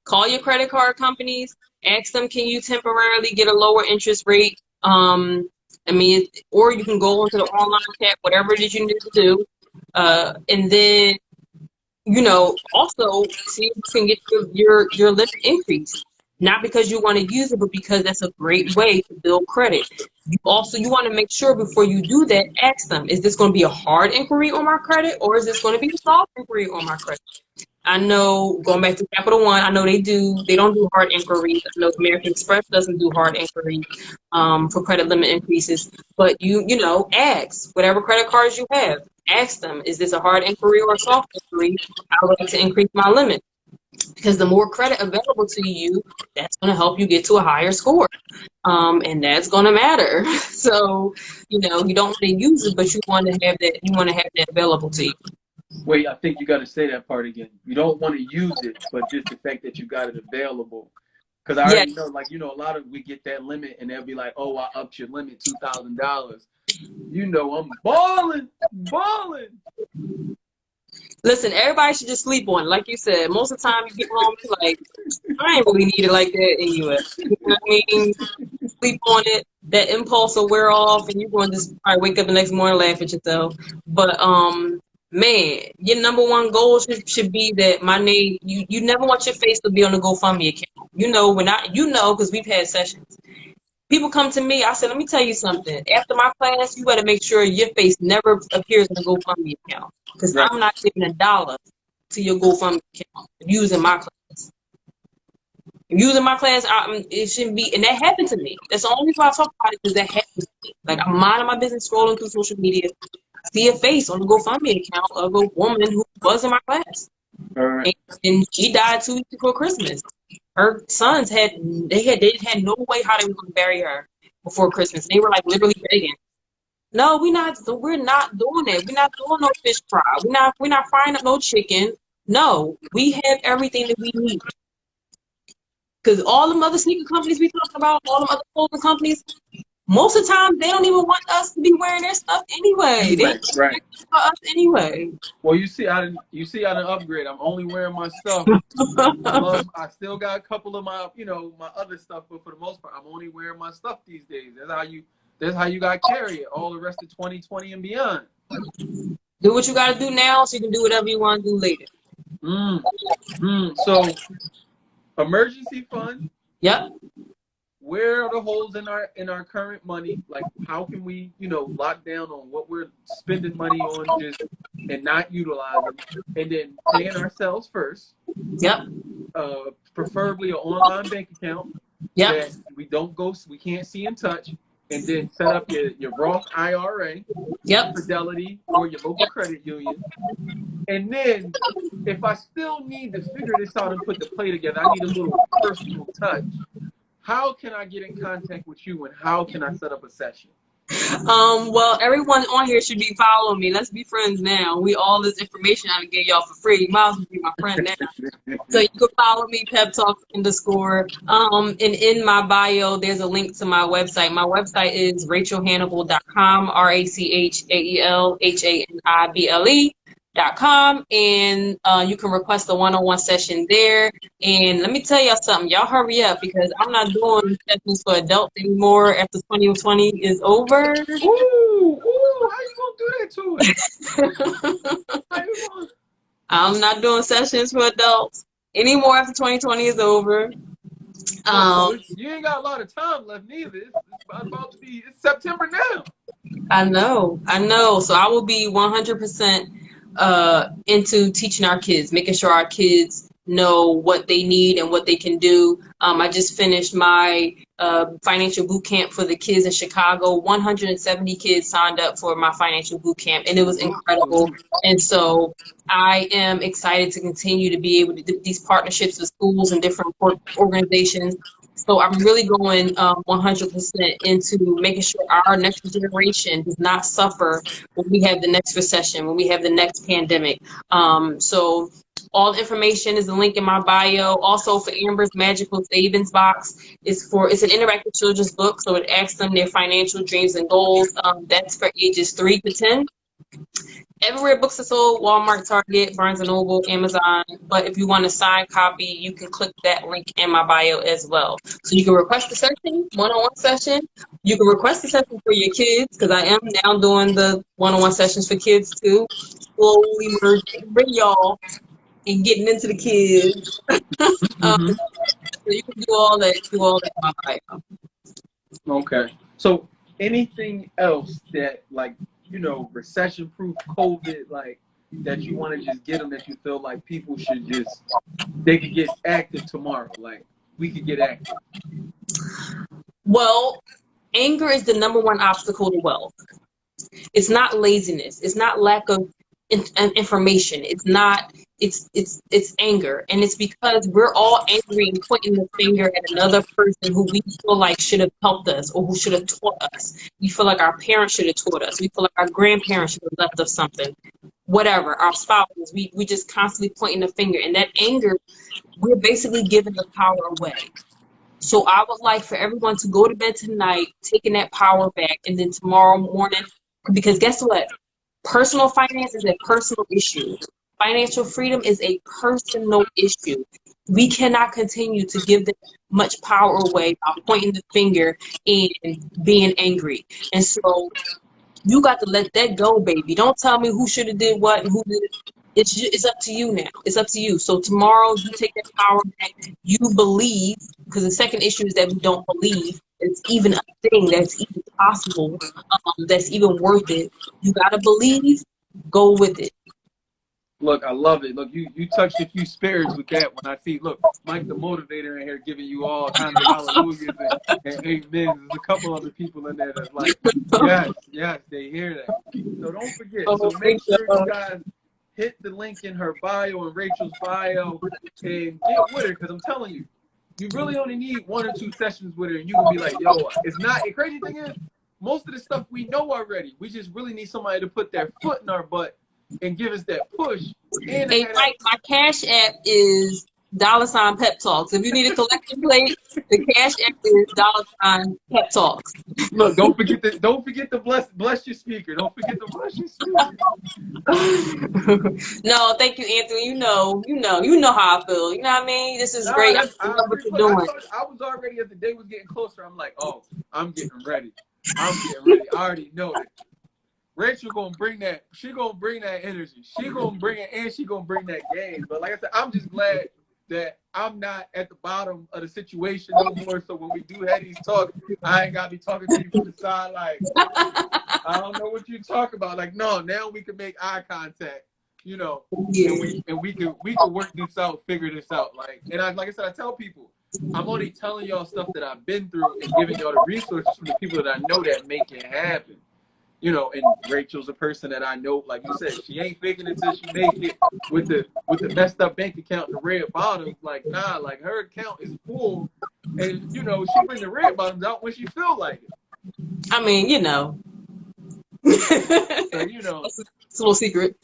Call your credit card companies, ask them, can you temporarily get a lower interest rate? Or you can go onto the online chat, whatever it is you need to do. And then, also see if you can get your limit increased. Not because you want to use it, but because that's a great way to build credit. You want to make sure before you do that, ask them, is this going to be a hard inquiry on my credit, or is this going to be a soft inquiry on my credit? I know, going back to Capital One, I know they don't do hard inquiries. I know American Express doesn't do hard inquiries for credit limit increases. But you ask whatever credit cards you have. Ask them, is this a hard inquiry or a soft inquiry? I would like to increase my limit. Because the more credit available to you, that's going to help you get to a higher score. And that's going to matter. So, you don't want to use it, but you want to have that available to you. Wait, I think you got to say that part again. You don't want to use it, but just the fact that you got it available. Because I already know, a lot of we get that limit and they'll be like, oh, I upped your limit $2,000. I'm balling. Listen, everybody should just sleep on it. Like you said, most of the time you get home, you're like, I ain't really need it like that anyway. You know what I mean? Sleep on it. That impulse will wear off, and you're going to just probably wake up the next morning and laugh at yourself. But man, your number one goal should be that my name. You never want your face to be on the GoFundMe account. Because we've had sessions. People come to me, I said, let me tell you something. After my class, you better make sure your face never appears in the GoFundMe account. Because I'm not giving $1 to your GoFundMe account using my class. Using my class, it shouldn't be, and that happened to me. That's the only reason why I talk about it, because that happened to me. Like, I'm minding my business, scrolling through social media, I see a face on the GoFundMe account of a woman who was in my class. Right. And she died 2 weeks before Christmas. Her sons they had no way how they were going to bury her before Christmas. They were like literally begging. No, we're not doing that. We're not doing no fish fry. We're not frying up no chicken. No, we have everything that we need. Because all the other sneaker companies we talking about, all the other clothing companies, most of the time they don't even want us to be wearing their stuff anyway. They for us anyway. Well, you see, I didn't upgrade. I'm only wearing my stuff. I still got a couple of my, my other stuff, but for the most part, I'm only wearing my stuff these days. That's how you got to carry it all the rest of 2020 and beyond. Do what you got to do now, so you can do whatever you want to do later. So, emergency fund. Yep. Where are the holes in our current money? Like, how can we, lock down on what we're spending money on and not utilizing, and then paying ourselves first. Yep. Preferably an online bank account. Yep. That we can't see and touch, and then set up your Roth IRA. Yep. Fidelity or your local credit union. And then, if I still need to figure this out and put the play together, I need a little personal touch. How can I get in contact with you, and how can I set up a session? Well, everyone on here should be following me. Let's be friends now. All this information I get y'all for free. You might as well be my friend now. So you can follow me, Pep Talk _. And in my bio, there's a link to my website. My website is rachelhannibal.com, RACHAELHANIBLE. and you can request a one-on-one session there. And let me tell y'all something, y'all hurry up because I'm not doing sessions for adults anymore after 2020 is over. Ooh, how you gonna do that to it? How you gonna... I'm not doing sessions for adults anymore after 2020 is over. So you ain't got a lot of time left neither. It's about to be, it's September now. I know. So I will be 100% into teaching our kids, making sure our kids know what they need and what they can do. I just finished my financial boot camp for the kids in Chicago. 170 kids signed up for my financial boot camp, and it was incredible. And so I am excited to continue to be able to do these partnerships with schools and different organizations. So I'm really going 100% into making sure our next generation does not suffer when we have the next recession, when we have the next pandemic. So all the information is a link in my bio. Also for Amber's Magical Savings Box, it's an interactive children's book, so it asks them their financial dreams and goals. That's for ages 3 to 10. Everywhere books are sold, Walmart, Target, Barnes & Noble, Amazon. But if you want a signed copy, you can click that link in my bio as well. So you can request a session, one-on-one session. You can request a session for your kids, because I am now doing the one-on-one sessions for kids too. Slowly merging, bring y'all and getting into the kids. So you can do all that in my bio. Okay. So anything else that, like, you know, recession-proof COVID, like, that you want to just get them, that you feel like people should just, they could get active tomorrow, like we could get active? Well, anger is the #1 obstacle to wealth. It's not laziness. It's not lack of information. It's not. It's anger, and it's because we're all angry and pointing the finger at another person who we feel like should have helped us or who should have taught us. We feel like our parents should have taught us. We feel like our grandparents should have left us something. Whatever, our spouses, we just constantly pointing the finger, and that anger, we're basically giving the power away. So I would like for everyone to go to bed tonight, taking that power back, and then tomorrow morning, because guess what? Personal finance is a personal issue. Financial freedom is a personal issue. We cannot continue to give that much power away by pointing the finger and being angry. And so you got to let that go, baby. Don't tell me who should have did what and who did it. It's up to you now. It's up to you. So tomorrow you take that power back. You believe, because the second issue is that we don't believe it's even a thing that's even possible, that's even worth it. You gotta believe. Go with it. Look, I love it. Look, you touched a few spirits with that when I see, look, Mike the Motivator in here giving you all kinds of hallelujahs and amens. There's a couple other people in there that's like, yes, they hear that. So don't forget. So make sure you guys hit the link in her bio and Rachel's bio and get with her, because I'm telling you, you really only need 1 or 2 sessions with her and you can be like, yo, it's not, the crazy thing is, most of the stuff we know already. We just really need somebody to put their foot in our butt and give us that push. And hey, Mike, my Cash App is $ Pep Talks. If you need a collection plate, the Cash App is $ Pep Talks. Look, don't forget to bless your speaker. Don't forget to bless your speaker. No, thank you, Anthony. You know how I feel. You know what I mean? This is great. I love what you're doing. I was already, as the day was getting closer, I'm like, oh, I'm getting ready. I already know it. Rachel gonna bring that. She gonna bring that energy. She gonna bring it, and she gonna bring that game. But like I said, I'm just glad that I'm not at the bottom of the situation no more. So when we do have these talks, I ain't gotta be talking to you from the side like, I don't know what you talk about. Like, no, now we can make eye contact, you know, and we can work this out, figure this out. Like I said, I tell people, I'm only telling y'all stuff that I've been through and giving y'all the resources from the people that I know that make it happen. You know, and Rachel's a person that I know, like you said, she ain't faking it till she make it with the messed up bank account and the red bottoms. Like, nah, like her account is full, and you know, she bring the red bottoms out when she feel like it. I mean, you know. So, you know, it's a little secret.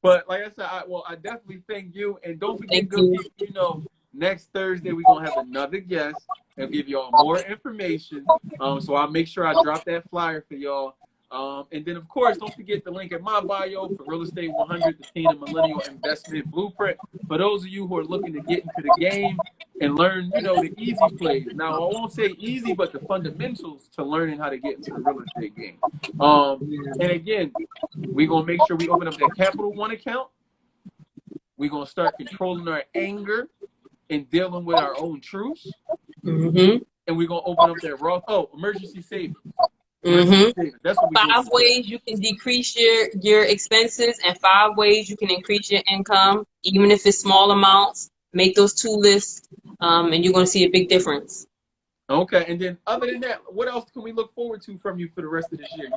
But like I said, I definitely thank you, and don't forget, good people, you know, next Thursday we're gonna have another guest and give y'all more information. So I'll make sure I drop that flyer for y'all And then, of course, don't forget the link in my bio for Real Estate 100, the Teen and Millennial Investment Blueprint. For those of you who are looking to get into the game and learn, you know, the easy plays. Now, I won't say easy, but the fundamentals to learning how to get into the real estate game. And again, we're going to make sure we open up that Capital One account. We're going to start controlling our anger and dealing with our own truths. Mm-hmm. And we're going to open up that Roth, emergency savings. Mm-hmm. That's what 5 ways you can decrease your expenses and 5 ways you can increase your income, even if it's small amounts. Make those 2 lists, and you're going to see a big difference. Okay, and then other than that, what else can we look forward to from you for the rest of this year?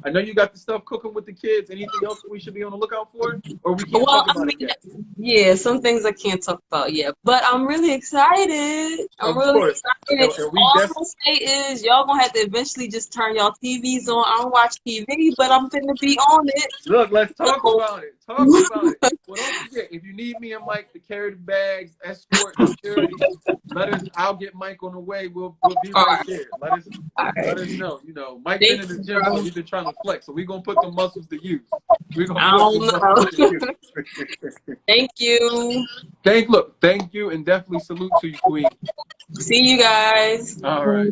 I know you got the stuff cooking with the kids. Anything else we should be on the lookout for, or we can't talk about it yet? Yeah, some things I can't talk about yet, but I'm really excited. I'm really excited. All I'm gonna say is y'all gonna have to eventually just turn y'all TVs on. I don't watch TV, but I'm gonna be on it. Look, let's talk about it. Talk about it. Well, don't forget, if you need me and Mike to carry the bags, escort, security, I'll get Mike on the way. We'll be right there. Let us know. You know, Mike been in the gym, so he's been trying to flex. So we're gonna put the muscles to use. We're gonna put the muscles to use. Thank you. Thank you, and definitely salute to you, Queen. See you guys. All right.